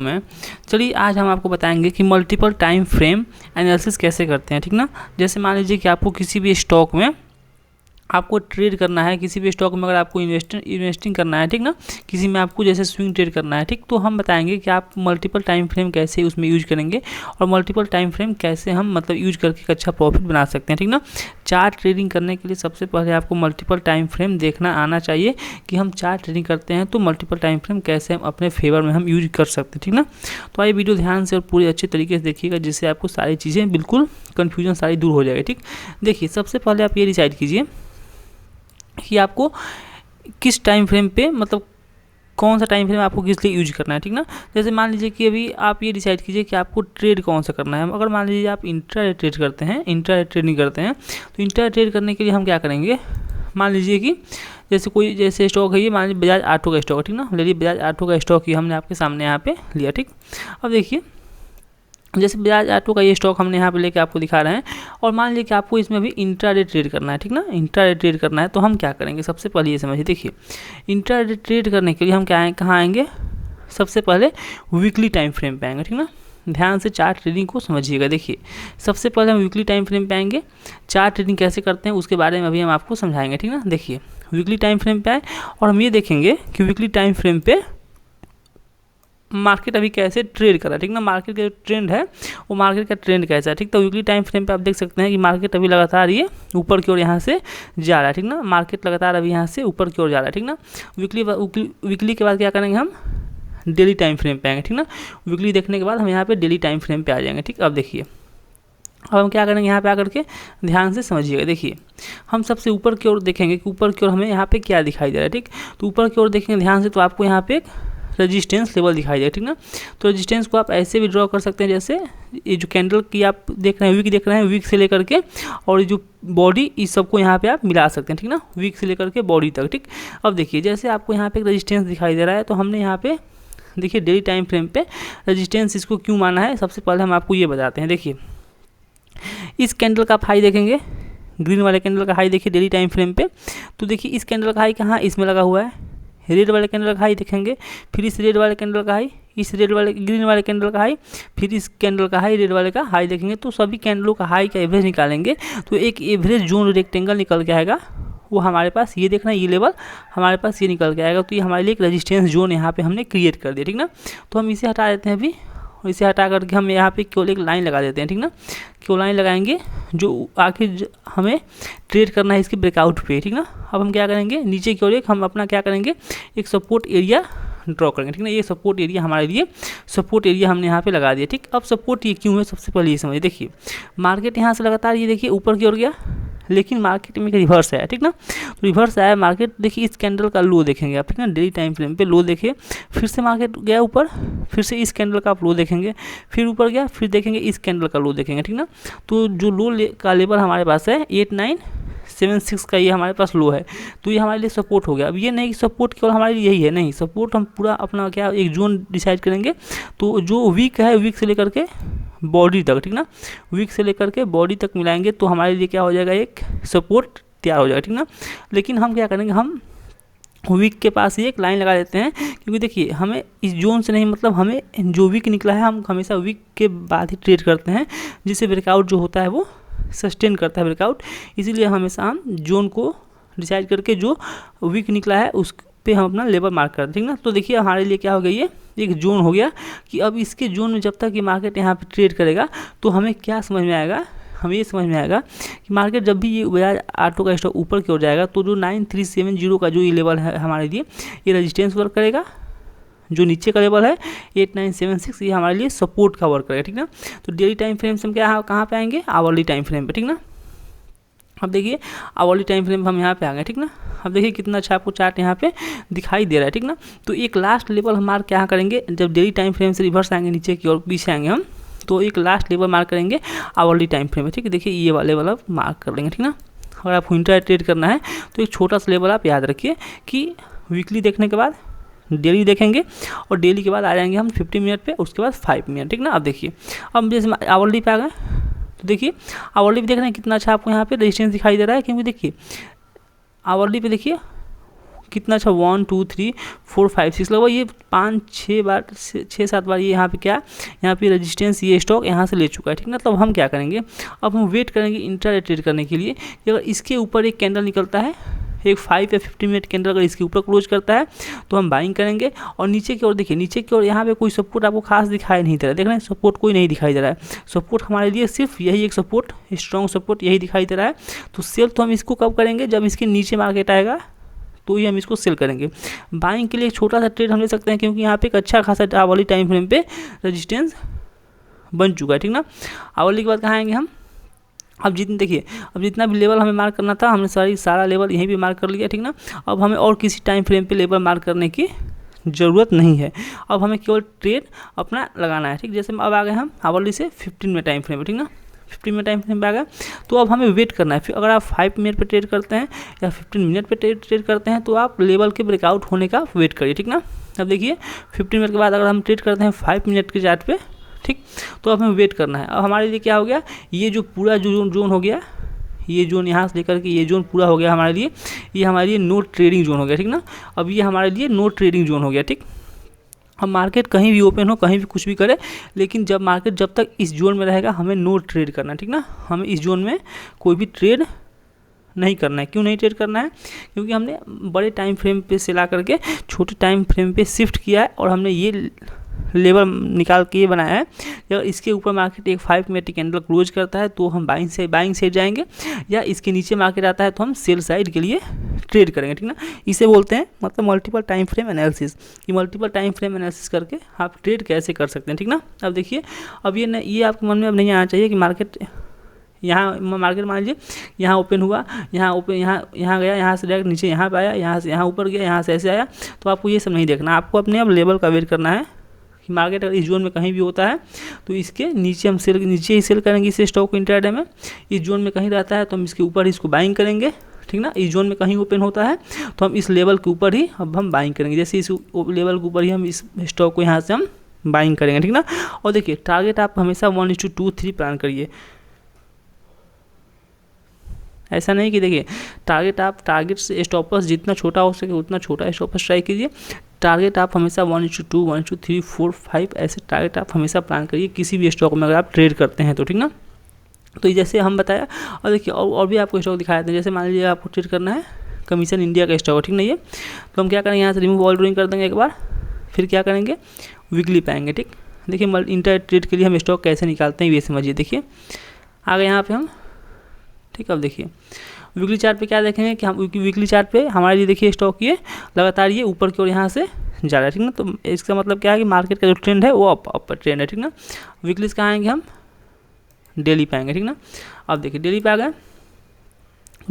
में चलिए आज हम आपको बताएंगे कि मल्टीपल टाइम फ्रेम एनालिसिस कैसे करते हैं, ठीक ना। जैसे मान लीजिए कि आपको किसी भी स्टॉक में आपको ट्रेड करना है, किसी भी स्टॉक में अगर आपको इन्वेस्टिंग करना है, ठीक ना, किसी में आपको जैसे स्विंग ट्रेड करना है, ठीक, तो हम बताएंगे कि आप मल्टीपल टाइम फ्रेम कैसे उसमें यूज करेंगे और मल्टीपल टाइम फ्रेम कैसे हम मतलब यूज करके एक अच्छा प्रॉफिट बना सकते हैं, ठीक ना। चार्ट ट्रेडिंग करने के लिए सबसे पहले आपको मल्टीपल टाइम फ्रेम देखना आना चाहिए कि हम चार्ट ट्रेडिंग करते हैं तो मल्टीपल टाइम फ्रेम कैसे हम अपने फेवर में हम यूज कर सकते हैं, ठीक ना। तो आइए वीडियो ध्यान से और पूरी अच्छे तरीके से देखिएगा जिससे आपको सारी चीज़ें बिल्कुल कन्फ्यूजन सारी दूर हो जाएगी, ठीक। देखिए सबसे पहले आप ये डिसाइड कीजिए कि आपको किस टाइम फ्रेम पे मतलब कौन सा टाइम फ्रेम आपको किस लिए यूज करना है, ठीक ना। जैसे मान लीजिए कि अभी आप ये डिसाइड कीजिए कि आपको ट्रेड कौन सा करना है। अगर मान लीजिए आप इंट्राडे ट्रेड करते हैं, इंट्राडे ट्रेडिंग करते हैं, तो इंट्राडे ट्रेड करने के लिए हम क्या करेंगे, मान लीजिए कि जैसे स्टॉक है ये, मान लीजिए बजाज ऑटो का स्टॉक है, ठीक ना। ले लीजिए बजाज ऑटो का स्टॉक ही हमने आपके सामने यहाँ पे लिया, ठीक। अब देखिए जैसे बजाज ऑटो का ये स्टॉक हमने यहाँ पे लेके आपको दिखा रहे हैं और मान लीजिए कि आपको इसमें भी इंट्राडे ट्रेड करना है, ठीक ना। इंट्राडे ट्रेड करना है तो हम क्या करेंगे, सबसे पहले ये समझिए। देखिए इंट्राडे ट्रेड करने के लिए हम कहाँ आएंगे, सबसे पहले वीकली टाइम फ्रेम पे आएंगे, ठीक ना। ध्यान से चार्ट ट्रेडिंग को समझिएगा। देखिए सबसे पहले हम वीकली टाइम फ्रेम पे आएंगे, चार्ट ट्रेडिंग कैसे करते हैं उसके बारे में अभी हम आपको समझाएंगे, ठीक ना। देखिए वीकली टाइम फ्रेम पे आए और हम ये देखेंगे कि वीकली टाइम फ्रेम पे मार्केट अभी कैसे ट्रेड कर रहा है, ठीक ना। मार्केट का जो ट्रेंड है वो मार्केट का ट्रेंड कैसा है, ठीक। तो वीकली टाइम फ्रेम पे आप देख सकते हैं कि मार्केट अभी लगातार ये ऊपर की ओर यहाँ से जा रहा है, ठीक ना। मार्केट लगातार अभी यहाँ से ऊपर की ओर जा रहा है, ठीक ना। वीकली के बाद क्या करेंगे, हम डेली टाइम फ्रेम पे आएंगे, ठीक ना। वीकली देखने के बाद हम यहाँ पे डेली टाइम फ्रेम पे आ जाएंगे, ठीक। अब देखिए अब हम क्या करेंगे, यहाँ पे आकर के ध्यान से समझिएगा। देखिए हम सबसे ऊपर की ओर देखेंगे कि ऊपर की ओर हमें यहाँ पे क्या दिखाई दे रहा है, ठीक। तो ऊपर की ओर देखेंगे ध्यान से तो आपको यहाँ पे एक रेजिस्टेंस लेवल दिखाई देगा, ठीक ना। तो रेजिस्टेंस को आप ऐसे भी ड्रॉ कर सकते हैं, जैसे ये जो कैंडल की आप देख रहे हैं, वीक देख रहे हैं, वीक से लेकर के और ये जो बॉडी इस सबको यहाँ पे आप मिला सकते हैं, ठीक ना, वीक से लेकर के बॉडी तक, ठीक। अब देखिए जैसे आपको यहाँ पे एक रेजिस्टेंस दिखाई दे रहा है तो हमने यहाँ पे देखिए डेली टाइम फ्रेम पे रेजिस्टेंस इसको क्यों माना है, सबसे पहले हम आपको ये बताते हैं। देखिए इस कैंडल का आप हाई देखेंगे, ग्रीन वाले कैंडल का हाई देखिए डेली टाइम फ्रेम पे, तो देखिए इस कैंडल का हाई कहाँ, इसमें लगा हुआ है। रेड वाले कैंडल का हाई देखेंगे, फिर इस रेड वाले कैंडल का हाई, इस रेड वाले ग्रीन वाले कैंडल का हाई, फिर इस कैंडल का हाई, रेड वाले का हाई देखेंगे। तो सभी कैंडलों का हाई का एवरेज निकालेंगे तो एक एवरेज जोन रेक्टेंगल निकल के आएगा, वो हमारे पास ये देखना ये लेवल हमारे पास ये निकल के आएगा। तो ये हमारे लिए एक रेजिस्टेंस जोन यहाँ पे हमने क्रिएट कर दिया, ठीक ना। तो हम इसे हटा देते हैं अभी, इसे हटा करके हम यहाँ पे केवल एक लाइन लगा देते हैं, ठीक ना। केवल लाइन लगाएंगे जो आखिर हमें ट्रेड करना है इसके ब्रेकआउट पे, ठीक ना। अब हम क्या करेंगे, नीचे की ओर एक हम अपना क्या करेंगे, एक सपोर्ट एरिया ड्रॉ करेंगे, ठीक ना। ये सपोर्ट एरिया हमारे लिए सपोर्ट एरिया हमने यहाँ पे लगा दिया, ठीक। अब सपोर्ट ये क्यों है, सबसे पहले ये समझिए। देखिए मार्केट यहाँ से लगातार ये देखिए ऊपर की ओर गया, लेकिन मार्केट में रिवर्स आया, ठीक ना। तो रिवर्स आया मार्केट, देखिए इस कैंडल का लो देखेंगे आप, ठीक ना, डेली टाइम फ्रेम पे लो देखिए, फिर से मार्केट गया ऊपर, फिर से इस कैंडल का आप लो देखेंगे, फिर ऊपर गया, फिर देखेंगे इस कैंडल का लो देखेंगे, ठीक ना। तो जो लो का लेवल हमारे पास है 8976 का, ये हमारे पास लो है, तो ये हमारे लिए सपोर्ट हो गया। अब ये नहीं कि सपोर्ट केवल हमारे लिए यही है, नहीं, सपोर्ट हम पूरा अपना क्या एक जोन डिसाइड करेंगे। तो जो वीक है, वीक से लेकर के बॉडी तक, ठीक ना, वीक से लेकर के बॉडी तक मिलाएंगे तो हमारे लिए क्या हो जाएगा, एक सपोर्ट तैयार हो जाएगा, ठीक ना। लेकिन हम क्या करेंगे, हम वीक के पास ही एक लाइन लगा देते हैं, क्योंकि देखिए हमें इस जोन से नहीं मतलब हमें जो वीक निकला है हम हमेशा वीक के बाद ही ट्रेड करते हैं, जिससे ब्रेकआउट जो होता है वो सस्टेन करता है ब्रेकआउट। इसीलिए हमेशा हम जोन को डिसाइड करके जो वीक निकला है उस पे हम अपना लेवल मार्क करते हैं, ठीक ना। तो देखिए हमारे लिए क्या हो गया, ये एक जोन हो गया कि अब इसके जोन में जब तक ये मार्केट यहाँ पे ट्रेड करेगा तो हमें क्या समझ में आएगा, हमें ये समझ में आएगा कि मार्केट जब भी ये बजाज ऑटो का स्टॉक ऊपर की ओर जाएगा तो जो 9370 का जो ये लेवल है हमारे लिए ये रेजिस्टेंस वर्क करेगा, जो नीचे का लेवल है 8976 ये हमारे लिए सपोर्ट का वर्क करेगा, ठीक ना। तो डेली टाइम फ्रेम से हम क्या कहाँ पे आएंगे, आवरली टाइम फ्रेम पे, ठीक ना। अब देखिए आवरली टाइम फ्रेम हम यहाँ पे आ गए, ठीक ना। अब देखिए कितना अच्छा आपको चार्ट यहाँ पे दिखाई दे रहा है, ठीक ना। तो एक लास्ट लेवल हम मार्क क्या करेंगे, जब डेली टाइम फ्रेम से रिवर्स आएंगे नीचे की ओर पीछे आएंगे हम, तो एक लास्ट लेवल मार्क करेंगे आवरली टाइम फ्रेम में, ठीक है। देखिए ये वाला लेवल आप मार्क कर लेंगे, ठीक ना। अगर आपको इंट्राडे ट्रेड करना है तो एक छोटा सा लेवल आप याद रखिए कि वीकली देखने के बाद डेली देखेंगे और डेली के बाद आ जाएंगे हम 50 मिनट पे, उसके बाद 5 मिनट, ठीक ना। अब देखिए अब जैसे आवरली पे आ गए तो देखिए आवरली पे देख रहे हैं कितना अच्छा आपको यहाँ पे रेजिस्टेंस दिखाई दे रहा है, क्योंकि देखिए आवरली पे देखिए कितना अच्छा 1 2 3 4 5 6 लगभग ये 5-6 बार 6-7 बार ये यहाँ पे क्या यहाँ पे रेजिस्टेंस ये स्टॉक यहाँ से ले चुका है, ठीक ना। तो अब हम क्या करेंगे, अब हम वेट करेंगे इंट्राडे ट्रेड करने के लिए कि अगर इसके ऊपर एक कैंडल निकलता है, एक 5 या 15 मिनट कैंडल अगर इसके ऊपर क्लोज करता है तो हम बाइंग करेंगे। और नीचे की ओर देखिए, नीचे की ओर यहाँ पे कोई सपोर्ट आपको खास दिखाई नहीं दे रहा है, देख रहे हैं सपोर्ट कोई नहीं दिखाई दे रहा है। सपोर्ट हमारे लिए सिर्फ यही एक सपोर्ट, स्ट्रॉन्ग सपोर्ट यही दिखाई दे रहा है। तो सेल तो हम इसको कब करेंगे, जब इसके नीचे मार्केट आएगा तो ही हम इसको सेल करेंगे। बाइंग के लिए एक छोटा सा ट्रेड हम ले सकते हैं, क्योंकि यहाँ पे एक अच्छा खासा आवली टाइम फ्रेम पे रेजिस्टेंस बन चुका है, ठीक ना। आवली के बाद कहाँ आएंगे हम, अब जितने देखिए, अब जितना भी लेवल हमें मार्क करना था हमने सारा लेवल यहीं पे मार्क कर लिया, ठीक ना। अब हमें और किसी टाइम फ्रेम पे लेवल मार्क करने की ज़रूरत नहीं है, अब हमें केवल ट्रेड अपना लगाना है, ठीक। जैसे अब आ गए हम आवली से 15 में टाइम फ्रेम है, ठीक ना। 15 मिनट टाइम फ्रेम पे आ गया, तो अब हमें वेट करना है। फिर अगर आप 5 मिनट पे ट्रेड करते हैं या 15 मिनट पे ट्रेड करते हैं तो आप लेवल के ब्रेकआउट होने का वेट करिए, ठीक ना। अब देखिए 15 मिनट के बाद अगर हम ट्रेड करते हैं 5 मिनट के चार्ट पे, ठीक, तो अब हमें वेट करना है। अब हमारे लिए क्या हो गया, ये जो पूरा जो जोन हो गया, ये जोन यहाँ से लेकर के ये जोन पूरा हो गया हमारे लिए, ये हमारे लिए नो ट्रेडिंग जोन हो गया, ठीक ना। अब ये हमारे लिए नो ट्रेडिंग जोन हो गया, ठीक। अब मार्केट कहीं भी ओपन हो, कहीं भी कुछ भी करे, लेकिन जब मार्केट जब तक इस जोन में रहेगा हमें नो ट्रेड करना है, ठीक ना। हमें इस जोन में कोई भी ट्रेड नहीं करना है। क्यों नहीं ट्रेड करना है, क्योंकि हमने बड़े टाइम फ्रेम पे से ला करके छोटे टाइम फ्रेम पे शिफ्ट किया है और हमने ये लेवल निकाल के ये बनाया है, अगर इसके ऊपर मार्केट एक 5 मिनट कैंडल क्लोज करता है तो हम बाइंग साइड जाएंगे, या इसके नीचे मार्केट आता है तो हम सेल साइड के लिए ट्रेड करेंगे, ठीक ना। इसे बोलते हैं मतलब मल्टीपल टाइम फ्रेम एनालिसिस। ये मल्टीपल टाइम फ्रेम एनालिसिस करके आप ट्रेड कैसे कर सकते हैं, ठीक ना। अब देखिए, अब ये आपके मन में अब नहीं आना चाहिए कि मार्केट यहाँ मान लीजिए यहाँ ओपन हुआ, यहाँ गया, यहाँ से डायरेक्ट नीचे यहाँ पे आया, यहाँ से यहाँ ऊपर गया, यहाँ से ऐसे आया, तो आपको ये सब नहीं देखना। आपको अपने अब लेवल का वेट करना है कि मार्केट अगर इस जोन में कहीं भी होता है तो इसके नीचे हम नीचे ही सेल करेंगे इस स्टॉक को इंट्राडे में। इस जोन में कहीं रहता है तो हम इसके ऊपर इसको बाइंग करेंगे, ठीक ना। इस जोन में कहीं ओपन होता है तो हम इस लेवल के ऊपर ही अब हम बाइंग करेंगे, जैसे इस लेवल के ऊपर ही हम इस स्टॉक को यहाँ से हम बाइंग करेंगे, ठीक ना। और देखिए टारगेट आप हमेशा 1:2-3 प्लान करिए। ऐसा नहीं कि देखिए टारगेट से स्टॉपर्स जितना छोटा हो सके उतना छोटा स्टॉपर्स ट्राई कीजिए। टारगेट आप हमेशा 1:2, 1:3, 4, 5 ऐसे टारगेट आप हमेशा प्लान करिए किसी भी स्टॉक में अगर आप ट्रेड करते हैं तो, ठीक ना। तो जैसे हम बताया, और देखिए और भी आपको स्टॉक दिखाया था, जैसे मान लीजिए आपको ट्रेड करना है कमीशन इंडिया का स्टॉक, ठीक नहीं है, तो हम क्या करेंगे, यहाँ से रिमूव ऑल ड्रॉइंग कर देंगे एक बार, फिर क्या करेंगे वीकली पे आएंगे, ठीक। देखिए इंटर ट्रेड के लिए हम स्टॉक कैसे निकालते हैं ये समझिए। देखिए आ गए यहाँ पे हम, ठीक। अब देखिए वीकली चार्ट पे क्या देखेंगे कि हम वीकली चार्ट पे हमारे लिए देखिए स्टॉक ये लगातार ये ऊपर की ओर यहाँ से जा रहा है, ठीक ना। तो इसका मतलब क्या है कि मार्केट का जो ट्रेंड है वो अपर ट्रेंड है, ठीक ना। वीकली से कहाँ आएंगे हम, डेली पे आएंगे, ठीक ना। अब देखिए डेली पे आ गए,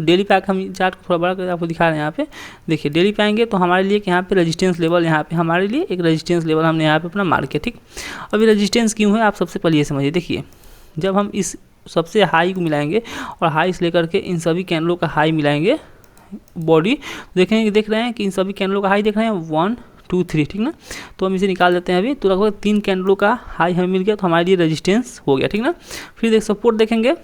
डेली पे आकर हम चार्ट को थोड़ा बड़ा करके आपको दिखा रहे हैं। यहाँ पे देखिए डेली पे आएंगे तो हमारे लिए यहाँ पे रेजिस्टेंस लेवल, यहाँ पे हमारे लिए एक रेजिस्टेंस लेवल हमने यहाँ पे अपना मार्क किया, ठीक। अब ये रेजिस्टेंस क्यों है आप सबसे पहले ये समझिए। देखिए जब हम इस सबसे हाई को मिलाएंगे और हाई से लेकर के इन सभी कैंडलों का हाई मिलाएंगे बॉडी, देख रहे हैं कि इन सभी कैंडलों का हाई देख रहे हैं 1 2 3, ठीक ना। तो हम इसे निकाल देते हैं अभी, तो लगभग 3 कैंडलों का हाई हमें मिल गया, तो हमारे लिए रेजिस्टेंस हो गया, ठीक ना। फिर सपोर्ट देखेंगे,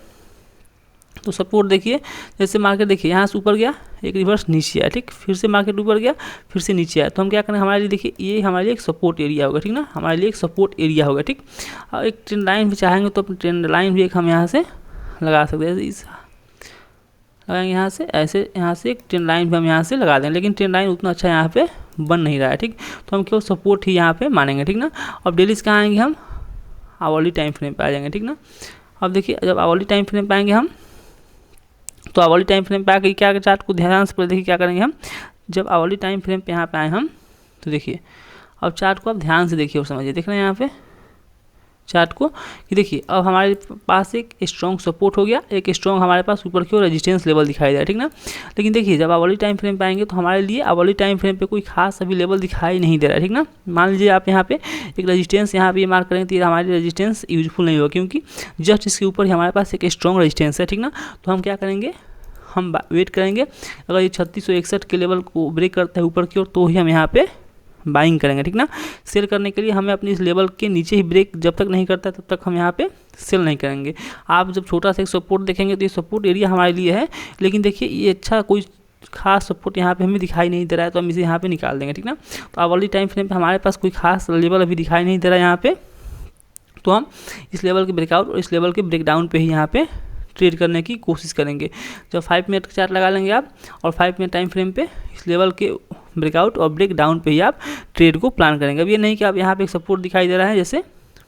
तो सपोर्ट देखिए जैसे मार्केट देखिए यहाँ से ऊपर गया, एक रिवर्स नीचे आया, ठीक। फिर से मार्केट ऊपर गया, फिर से नीचे आया, तो हम क्या करें, हमारे लिए देखिए ये हमारे लिए एक सपोर्ट एरिया होगा, ठीक ना। हमारे लिए एक सपोर्ट एरिया होगा, ठीक। और एक ट्रेंड लाइन भी चाहेंगे तो अपनी ट्रेंड लाइन भी एक हम यहाँ से लगा सकते हैं, इस लगाएंगे यहाँ से, ऐसे यहाँ से एक ट्रेंड लाइन भी हम यहाँ से लगा देंगे, लेकिन ट्रेंड लाइन उतना अच्छा यहाँ पे बन नहीं रहा है, ठीक। तो हम केवल सपोर्ट ही यहाँ पे मानेंगे, ठीक ना। अब डेली से कहाँ आएंगे हम, आवरली टाइम फ्रेम पे आ जाएंगे, ठीक ना। अब देखिए जब आवरली टाइम फ्रेम पे आएंगे हम, तो आवरली टाइम फ्रेम पे आकर क्या चार्ट को ध्यान से पहले देखिए क्या करेंगे हम, जब आवरली टाइम फ्रेम पे यहाँ पे आए हम, तो देखिए अब चार्ट को आप ध्यान से देखिए और समझिए, देख रहे हैं यहाँ पे चार्ट को कि देखिए अब हमारे पास एक स्ट्रॉन्ग सपोर्ट हो गया, एक स्ट्रॉन्ग हमारे पास ऊपर की ओर रेजिस्टेंस लेवल दिखाई दे रहा है, ठीक ना। लेकिन देखिए जब आवरली टाइम फ्रेम पे आएंगे तो हमारे लिए आवरली टाइम फ्रेम पे कोई खास अभी लेवल दिखाई नहीं दे रहा है, ठीक ना। मान लीजिए आप यहाँ पे एक रेजिस्टेंस यहाँ पे मार्क करेंगे तो ये हमारी रेजिस्टेंस यूजफुल नहीं होगा, क्योंकि जस्ट इसके ऊपर ही हमारे पास एक स्ट्रॉन्ग रेजिस्टेंस है, ठीक ना। तो हम क्या करेंगे, हम वेट करेंगे, अगर ये 3661 के लेवल को ब्रेक करता है ऊपर की ओर तो ही हम यहाँ पे बाइंग करेंगे, ठीक ना। सेल करने के लिए हमें अपनी इस लेवल के नीचे ही ब्रेक जब तक नहीं करता तब तक हम यहाँ पे सेल नहीं करेंगे। आप जब छोटा सा एक सपोर्ट देखेंगे तो ये सपोर्ट एरिया हमारे लिए है, लेकिन देखिए ये अच्छा कोई खास सपोर्ट यहाँ पे हमें दिखाई नहीं दे रहा है, तो हम इसे यहाँ पे निकाल देंगे, ठीक ना। तो आवरली टाइम फ्रेम पे हमारे पास कोई खास लेवल अभी दिखाई नहीं दे रहा है यहाँ पे, तो हम इस लेवल के ब्रेकआउट और इस लेवल के ब्रेकडाउन पे ही यहाँ पे ट्रेड करने की कोशिश करेंगे। जब 5 मिनट का चार्ट लगा लेंगे आप और 5 मिनट टाइम फ्रेम पे इस लेवल के ब्रेकआउट और ब्रेकडाउन पे ही आप ट्रेड को प्लान करेंगे। अब ये नहीं कि आप यहाँ पे एक सपोर्ट दिखाई दे रहा है, जैसे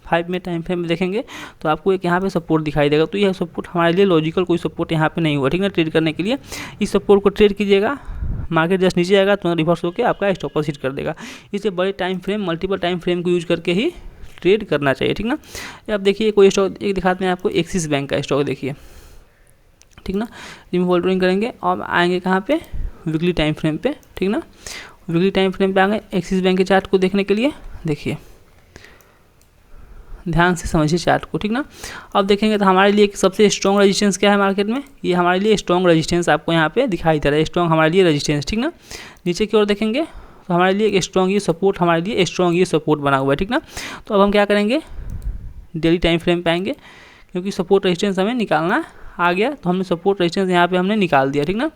5 मिनट टाइम फ्रेम में देखेंगे तो आपको एक यहाँ पे सपोर्ट दिखाई देगा, तो यह सपोर्ट हमारे लिए लॉजिकल कोई सपोर्ट यहाँ पे नहीं हुआ, ठीक ना। ट्रेड करने के लिए इस सपोर्ट को ट्रेड कीजिएगा, मार्केट जस्ट नीचे आएगा तो रिवर्स होकर आपका स्टॉप लॉस हिट कर देगा। इससे बड़े time frame, multiple time frame को यूज करके ही ट्रेड करना चाहिए, ठीक ना। अब देखिए कोई स्टॉक एक दिखाते हैं आपको, एक्सिस बैंक का स्टॉक देखिए, ठीक ना। रिमूव होल्डरिंग करेंगे और आएंगे कहाँ पे, वीकली टाइम फ्रेम पे, ठीक ना। वीकली टाइम फ्रेम पे आएंगे एक्सिस बैंक के चार्ट को देखने के लिए, देखिए ध्यान से समझिए चार्ट को, ठीक ना। अब देखेंगे तो हमारे लिए सबसे स्ट्रॉन्ग रेजिस्टेंस क्या है मार्केट में, ये हमारे लिए स्ट्रॉन्ग रेजिस्टेंस आपको यहाँ पे दिखाई दे रहा है, स्ट्रॉन्ग हमारे लिए रेजिस्टेंस, ठीक ना। नीचे की ओर देखेंगे तो हमारे लिए एक स्ट्रॉन्ग ये सपोर्ट, हमारे लिए स्ट्रॉन्ग ये सपोर्ट बना हुआ है, ठीक ना। तो अब हम क्या करेंगे, डेली टाइम फ्रेम पे आएंगे, क्योंकि सपोर्ट रेजिस्टेंस हमें निकालना आ गया, तो हमने सपोर्ट रेजिस्टेंस यहाँ पे हमने निकाल दिया, ठीक ना।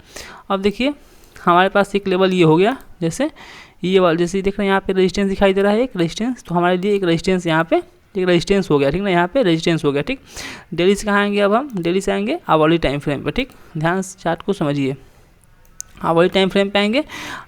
अब देखिए हमारे पास एक लेवल ये हो गया, जैसे ये वाला, जैसे देख रहे हैं यहाँ पे रेजिस्टेंस दिखाई दे रहा है, एक रेजिस्टेंस, तो हमारे लिए एक रेजिस्टेंस यहाँ पे एक रेजिस्टेंस हो गया, ठीक ना। यहाँ पे रेजिस्टेंस हो गया, ठीक। डेली से कहाँ आएंगे, अब हम डेली से आएंगे आवरली टाइम फ्रेम पे, ठीक। ध्यान से चार्ट को समझिए, आवरली टाइम फ्रेम पे आएंगे,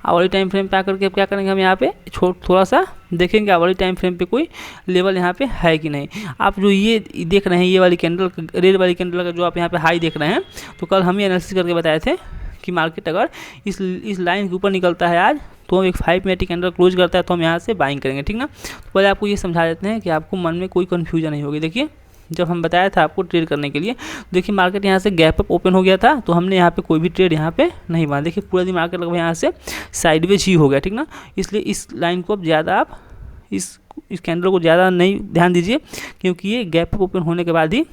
आवरली टाइम फ्रेम पे आकर के क्या करेंगे, हम यहाँ पे थोड़ा सा देखेंगे आवरली टाइम फ्रेम पे कोई लेवल यहाँ पे है कि नहीं। आप जो ये देख रहे हैं, ये वाली कैंडल, रेड वाली कैंडल का जो आप यहाँ पे हाई देख रहे हैं, तो कल हम ये एनालिसिस करके बताए थे कि मार्केट अगर इस लाइन के ऊपर निकलता है आज, तो हम एक 5 मिनट कैंडल क्लोज करता है तो हम यहाँ से बाइंग करेंगे, ठीक ना। तो पहले आपको ये समझा देते हैं कि आपको मन में कोई कन्फ्यूजन नहीं होगी। देखिए जब हम बताया था आपको ट्रेड करने के लिए, देखिए मार्केट यहाँ से गैप अप ओपन हो गया था, तो हमने यहाँ पे कोई भी ट्रेड यहाँ पे नहीं माना। देखिए पूरा दिन मार्केट लगभग यहाँ से साइडवेज ही हो गया, ठीक ना। इसलिए इस लाइन को अब ज़्यादा आप इस कैंडल को ज़्यादा नहीं ध्यान दीजिए, क्योंकि ये गैप अप ओपन होने के बाद ही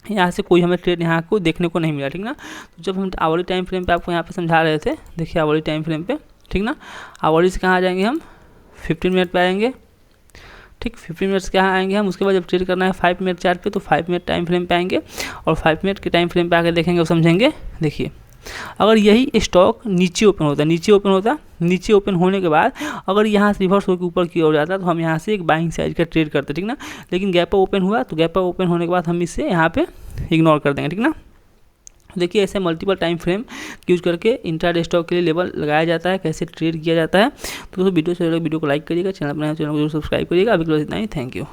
यहाँ से कोई हमें ट्रेड यहाँ को देखने को नहीं मिला, ठीक ना। तो जब हम आवरली टाइम फ्रेम पे आपको यहाँ पे समझा रहे थे, देखिए आवरली टाइम फ्रेम पे, ठीक ना। आवरली से कहाँ आ जाएंगे हम, 15 मिनट पे आएंगे, ठीक। 15 मिनट से कहाँ आएंगे हम, उसके बाद जब ट्रेड करना है 5 मिनट चार्ट पे, तो 5 मिनट टाइम फ्रेम पे आएंगे और 5 मिनट के टाइम फ्रेम पे आकर देखेंगे और समझेंगे। देखिए अगर यही स्टॉक नीचे ओपन होता, नीचे ओपन होने के बाद अगर यहाँ से रिवर्स होकर ऊपर की ओर जाता, तो हम यहाँ से एक बाइंग साइड का ट्रेड करते, ठीक ना। लेकिन गैप अप ओपन हुआ, तो गैप अप ओपन होने के बाद हम इसे यहाँ पे इग्नोर कर देंगे, ठीक ना। देखिए ऐसे मल्टीपल टाइम फ्रेम यूज करके इंट्राडे स्टॉक के लिए लेवल लगाया जाता है, कैसे ट्रेड किया जाता है। तो दोस्तों वीडियो को लाइक करिएगा, चैनल बनाए चैनल को जरूर सब्सक्राइब करिएगा। अभी के लिए इतना ही, थैंक यू।